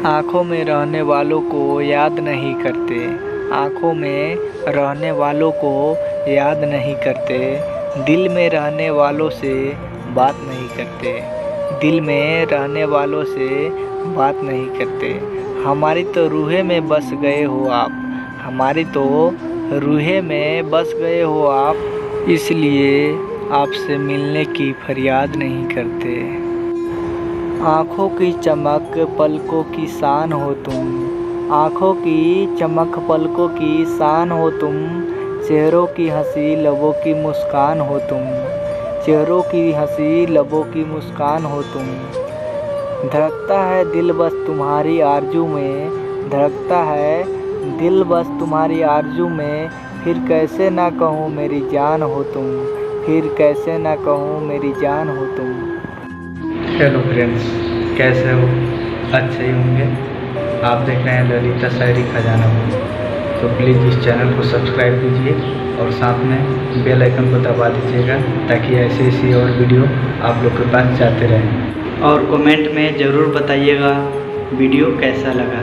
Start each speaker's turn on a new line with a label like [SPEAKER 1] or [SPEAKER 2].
[SPEAKER 1] आँखों में रहने वालों को याद नहीं करते, आँखों में रहने वालों को याद नहीं करते, दिल में रहने वालों से बात नहीं करते, दिल में रहने वालों से बात नहीं करते। हमारी तो रूहे में बस गए हो आप, हमारी तो रूहे में बस गए हो आप, इसलिए आपसे मिलने की फरियाद नहीं करते। आँखों की चमक पलकों की शान हो तुम, आँखों की चमक पलकों की शान हो तुम, चेहरों की हंसी लबों की मुस्कान हो तुम, चेहरों की हंसी लबों की मुस्कान हो तुम। धड़कता है दिल बस तुम्हारी आरज़ू में, धड़कता है दिल बस तुम्हारी आरज़ू में, फिर कैसे ना कहूँ मेरी जान हो तुम, फिर कैसे ना कहूँ मेरी जान हो तुम।
[SPEAKER 2] हेलो फ्रेंड्स, कैसे हो? अच्छे ही होंगे। आप देख रहे हैं ललिता शायरी खजाना को, तो प्लीज़ इस चैनल को सब्सक्राइब कीजिए और साथ में बेल आइकन को दबा दीजिएगा ताकि ऐसे और वीडियो आप लोग के पास जाते रहें। और कमेंट में ज़रूर बताइएगा वीडियो कैसा लगा।